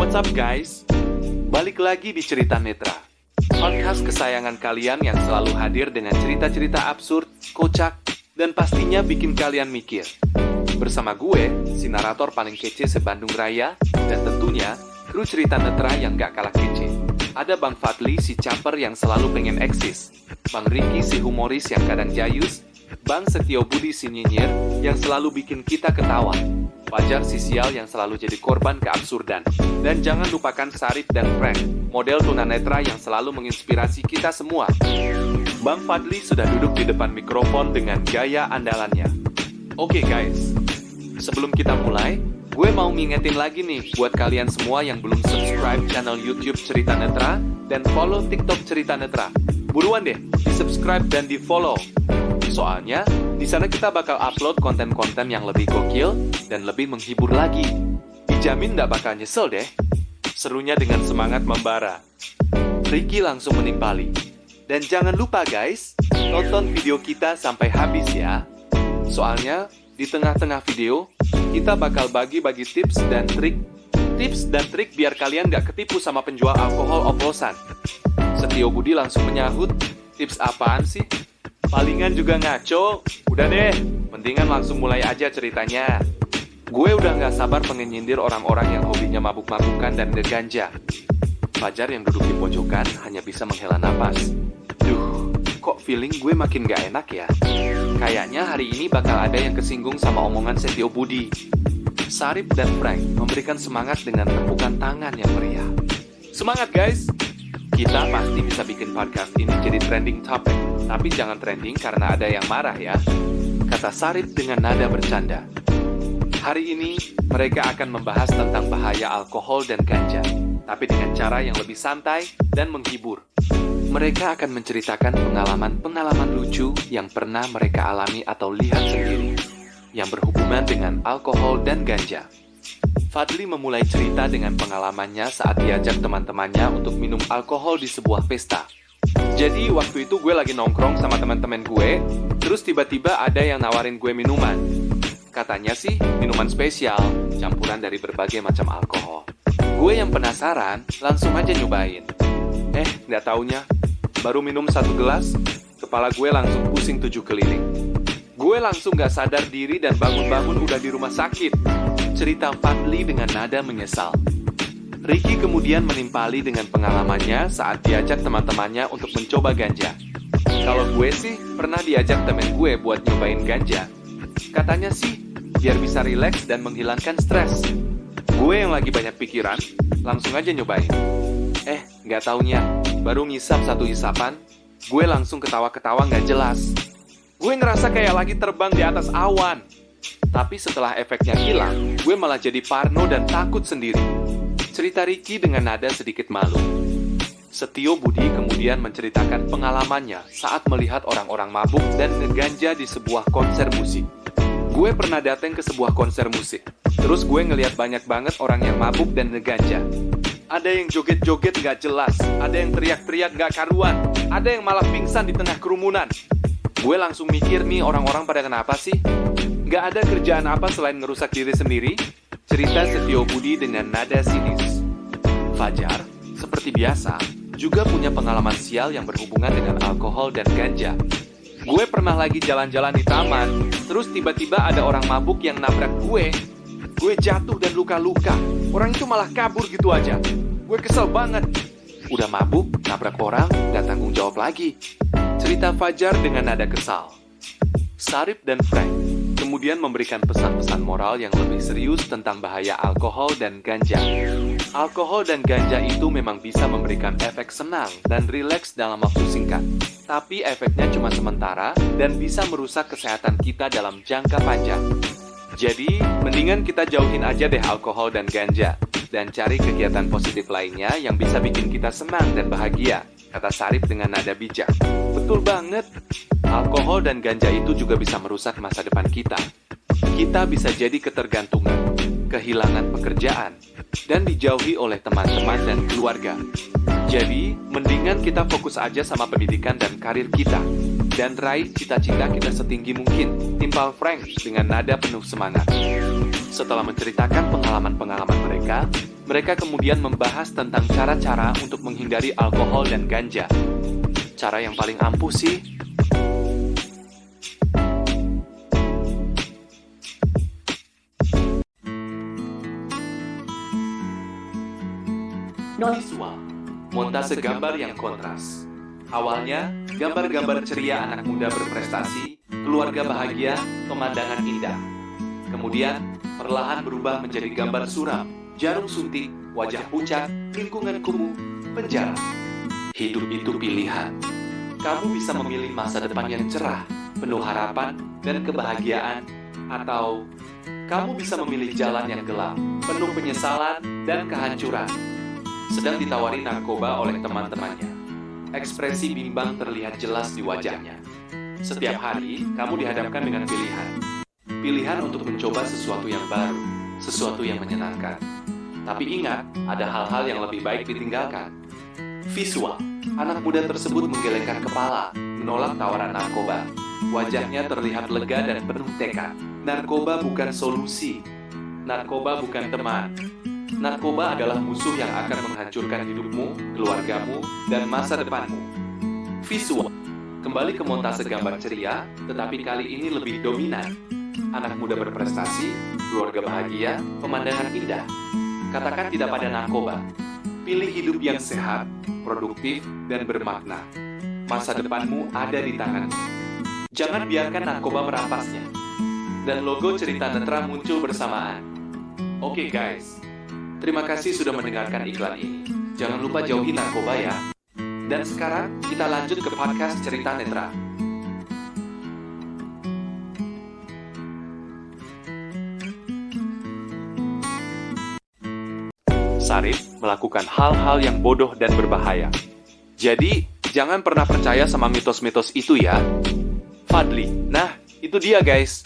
What's up guys? Balik lagi di Cerita Netra, podcast kesayangan kalian yang selalu hadir dengan cerita-cerita absurd, kocak, dan pastinya bikin kalian mikir. Bersama gue, si narator paling kece se-Bandung Raya, dan tentunya kru Cerita Netra yang gak kalah kece. Ada Bang Fadli si caper yang selalu pengen eksis, Bang Riki si humoris yang kadang jayus, Bang Setio Budi si nyinyir yang selalu bikin kita ketawa, Fajar si sial yang selalu jadi korban keabsurdan. Dan jangan lupakan Sarip dan Frank, model tunanetra yang selalu menginspirasi kita semua. Bang Fadli sudah duduk di depan mikrofon dengan gaya andalannya. Oke guys, sebelum kita mulai, gue mau ngingetin lagi nih buat kalian semua yang belum subscribe channel YouTube Cerita Netra dan follow TikTok Cerita Netra. Buruan deh, di-subscribe dan di-follow. Soalnya, di sana kita bakal upload konten-konten yang lebih gokil dan lebih menghibur lagi. Dijamin nggak bakal nyesel deh. Serunya dengan semangat membara. Ricky langsung menimpali. Dan jangan lupa guys, tonton video kita sampai habis ya. Soalnya, di tengah-tengah video, kita bakal bagi-bagi tips dan trik. Tips dan trik biar kalian nggak ketipu sama penjual alkohol oplosan. Setio Budi langsung menyahut, tips apaan sih? Palingan juga ngaco. Udah deh, mendingan langsung mulai aja ceritanya. Gue udah gak sabar pengen nyindir orang-orang yang hobinya mabuk-mabukan dan ngeganja. Fajar yang duduk di pojokan hanya bisa menghela napas. Duh, kok feeling gue makin gak enak ya? Kayaknya hari ini bakal ada yang kesinggung sama omongan Setio Budi. Sarip dan Frank memberikan semangat dengan tepukan tangan yang meriah. Semangat guys! Kita pasti bisa bikin podcast ini jadi trending topic. Tapi jangan trending karena ada yang marah ya, kata Sarip dengan nada bercanda. Hari ini, mereka akan membahas tentang bahaya alkohol dan ganja, tapi dengan cara yang lebih santai dan menghibur. Mereka akan menceritakan pengalaman-pengalaman lucu yang pernah mereka alami atau lihat sendiri, yang berhubungan dengan alkohol dan ganja. Fadli memulai cerita dengan pengalamannya saat diajak teman-temannya untuk minum alkohol di sebuah pesta. Jadi waktu itu gue lagi nongkrong sama teman-teman gue, terus tiba-tiba ada yang nawarin gue minuman. Katanya sih minuman spesial, campuran dari berbagai macam alkohol. Gue yang penasaran, langsung aja nyobain. Nggak taunya, baru minum 1 gelas, kepala gue langsung pusing 7 keliling. Gue langsung gak sadar diri dan bangun-bangun udah di rumah sakit. Cerita Fadli dengan nada menyesal. Ricky kemudian menimpali dengan pengalamannya saat diajak teman-temannya untuk mencoba ganja. Kalau gue sih pernah diajak temen gue buat nyobain ganja. Katanya sih biar bisa rileks dan menghilangkan stres. Gue yang lagi banyak pikiran, langsung aja nyobain. Gak taunya, baru ngisap 1 isapan, gue langsung ketawa-ketawa gak jelas. Gue ngerasa kayak lagi terbang di atas awan. Tapi setelah efeknya hilang, gue malah jadi parno dan takut sendiri. Cerita Ricky dengan nada sedikit malu. Setio Budi kemudian menceritakan pengalamannya saat melihat orang-orang mabuk dan ngeganja di sebuah konser musik. Gue pernah datang ke sebuah konser musik. Terus gue ngeliat banyak banget orang yang mabuk dan ngeganja. Ada yang joget-joget gak jelas, ada yang teriak-teriak gak karuan, ada yang malah pingsan di tengah kerumunan. Gue langsung mikir nih orang-orang pada kenapa sih? Gak ada kerjaan apa selain ngerusak diri sendiri? Cerita Setio Budi dengan nada sinis. Fajar, seperti biasa, juga punya pengalaman sial yang berhubungan dengan alkohol dan ganja. Gue pernah lagi jalan-jalan di taman, terus tiba-tiba ada orang mabuk yang nabrak gue. Gue jatuh dan luka-luka. Orang itu malah kabur gitu aja. Gue kesel banget. Udah mabuk, nabrak orang, gak tanggung jawab lagi. Cerita Fajar dengan nada kesal. Sarip dan Frank kemudian memberikan pesan-pesan moral yang lebih serius tentang bahaya alkohol dan ganja. Alkohol dan ganja itu memang bisa memberikan efek senang dan rileks dalam waktu singkat. Tapi efeknya cuma sementara dan bisa merusak kesehatan kita dalam jangka panjang. Jadi, mendingan kita jauhin aja deh alkohol dan ganja. Dan cari kegiatan positif lainnya yang bisa bikin kita senang dan bahagia, kata Sarip dengan nada bijak. Betul banget. Alkohol dan ganja itu juga bisa merusak masa depan kita. Kita bisa jadi ketergantungan, kehilangan pekerjaan, dan dijauhi oleh teman-teman dan keluarga. Jadi, mendingan kita fokus aja sama pendidikan dan karir kita. Dan raih cita-cita kita setinggi mungkin, timpal Frank dengan nada penuh semangat. Setelah menceritakan pengalaman-pengalaman mereka, Mereka kemudian membahas tentang cara-cara untuk menghindari alkohol dan ganja. Cara yang paling ampuh sih, visual, montase gambar yang kontras. Awalnya, gambar-gambar ceria anak muda berprestasi, keluarga bahagia, pemandangan indah. Kemudian, perlahan berubah menjadi gambar suram, jarum suntik, wajah pucat, lingkungan kumuh, penjara. Hidup itu pilihan. Kamu bisa memilih masa depan yang cerah, penuh harapan dan kebahagiaan, atau kamu bisa memilih jalan yang gelap, penuh penyesalan dan kehancuran. Sedang ditawari narkoba oleh teman-temannya. Ekspresi bimbang terlihat jelas di wajahnya. Setiap hari, kamu dihadapkan dengan pilihan. Pilihan untuk mencoba sesuatu yang baru, sesuatu yang menyenangkan. Tapi ingat, ada hal-hal yang lebih baik ditinggalkan. Visual. Anak muda tersebut menggelengkan kepala, menolak tawaran narkoba. Wajahnya terlihat lega dan penuh tekad. Narkoba bukan solusi. Narkoba bukan teman. Narkoba adalah musuh yang akan menghancurkan hidupmu, keluargamu, dan masa depanmu. Visual. Kembali ke montase gambar ceria, tetapi kali ini lebih dominan. Anak muda berprestasi, keluarga bahagia, pemandangan indah. Katakan tidak pada narkoba. Pilih hidup yang sehat, produktif, dan bermakna. Masa depanmu ada di tanganmu. Jangan biarkan narkoba merampasnya. Dan logo Cerita Netra muncul bersamaan. Oke guys. Terima kasih sudah mendengarkan iklan ini. Jangan lupa jauhi narkoba ya. Dan sekarang, kita lanjut ke podcast Cerita Netra. Sarip melakukan hal-hal yang bodoh dan berbahaya. Jadi, jangan pernah percaya sama mitos-mitos itu ya. Fadli, nah, itu dia guys.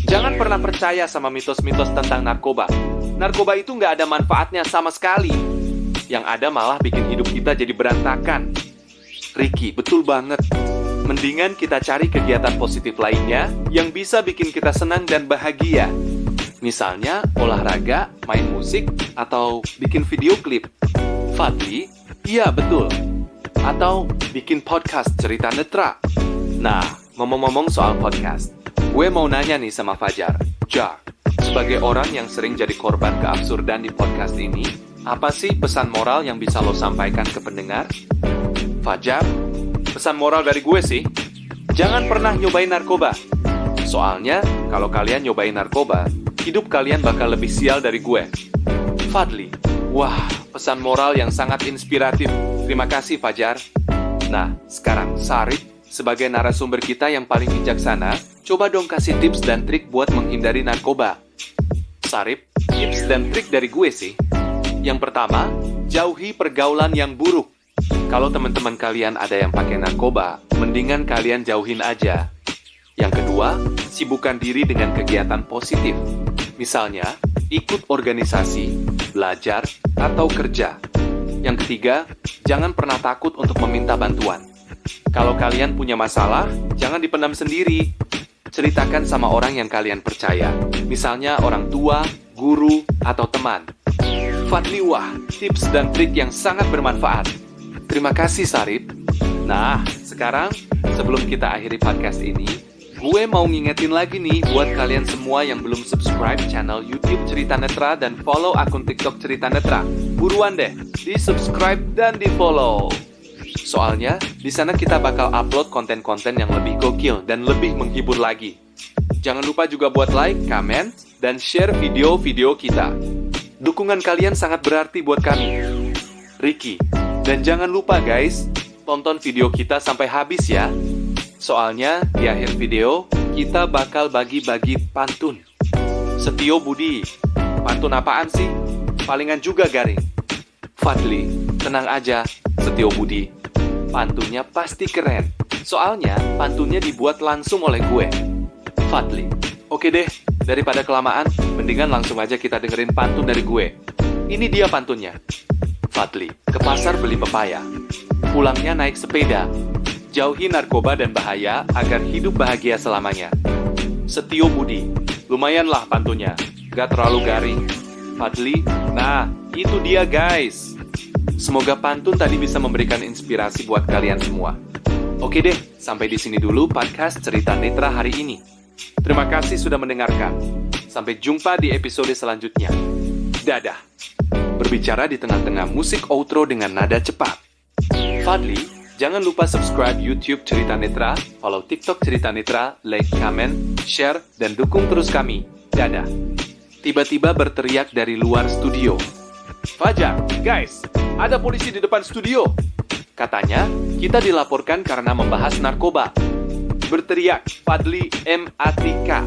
Jangan pernah percaya sama mitos-mitos tentang narkoba. Narkoba itu nggak ada manfaatnya sama sekali. Yang ada malah bikin hidup kita jadi berantakan. Ricky, betul banget. Mendingan kita cari kegiatan positif lainnya yang bisa bikin kita senang dan bahagia. Misalnya, olahraga, main musik, atau bikin video klip. Fadli, iya betul. Atau bikin podcast Cerita Netra. Nah, ngomong-ngomong soal podcast, gue mau nanya nih sama Fajar. Jak, sebagai orang yang sering jadi korban keabsurdan di podcast ini, apa sih pesan moral yang bisa lo sampaikan ke pendengar? Fajar, pesan moral dari gue sih, jangan pernah nyobain narkoba. Soalnya, kalau kalian nyobain narkoba, hidup kalian bakal lebih sial dari gue. Fadli, wah, pesan moral yang sangat inspiratif. Terima kasih, Fajar. Nah, sekarang Sarip, sebagai narasumber kita yang paling bijaksana, coba dong kasih tips dan trik buat menghindari narkoba. Sarip, tips dan trik dari gue sih. Yang pertama, jauhi pergaulan yang buruk. Kalau teman-teman kalian ada yang pakai narkoba, mendingan kalian jauhin aja. Yang kedua, sibukkan diri dengan kegiatan positif. Misalnya, ikut organisasi, belajar, atau kerja. Yang ketiga, jangan pernah takut untuk meminta bantuan. Kalau kalian punya masalah, jangan dipendam sendiri. Ceritakan sama orang yang kalian percaya. Misalnya orang tua, guru, atau teman. Fadli, wah, tips dan trik yang sangat bermanfaat. Terima kasih, Sarip. Nah, sekarang, sebelum kita akhiri podcast ini, gue mau ngingetin lagi nih buat kalian semua yang belum subscribe channel YouTube Cerita Netra dan follow akun TikTok Cerita Netra. Buruan deh, di-subscribe dan di-follow. Soalnya, di sana kita bakal upload konten-konten yang lebih gokil dan lebih menghibur lagi. Jangan lupa juga buat like, comment, dan share video-video kita. Dukungan kalian sangat berarti buat kami. Ricky, dan jangan lupa guys, tonton video kita sampai habis ya. Soalnya, di akhir video, kita bakal bagi-bagi pantun. Setio Budi, pantun apaan sih? Palingan juga garing. Fadli, tenang aja, Setio Budi. Pantunnya pasti keren. Soalnya, pantunnya dibuat langsung oleh gue. Fadli, oke deh, daripada kelamaan, mendingan langsung aja kita dengerin pantun dari gue. Ini dia pantunnya. Fadli, ke pasar beli pepaya. Pulangnya naik sepeda. Jauhi narkoba dan bahaya agar hidup bahagia selamanya. Setio Budi, lumayanlah pantunnya, gak terlalu garing. Fadli, nah, Itu dia guys. Semoga pantun tadi bisa memberikan inspirasi buat kalian semua. Oke deh, sampai di sini dulu podcast Cerita Netra hari ini. Terima kasih sudah mendengarkan. Sampai jumpa di episode selanjutnya. Dadah. Berbicara di tengah-tengah musik outro dengan nada cepat. Fadli, jangan lupa subscribe YouTube Cerita Netra, follow TikTok Cerita Netra, like, comment, share, dan dukung terus kami. Dadah. Tiba-tiba berteriak dari luar studio. Fajar, guys, ada polisi di depan studio. Katanya, kita dilaporkan karena membahas narkoba. Berteriak Fadli M. Atika.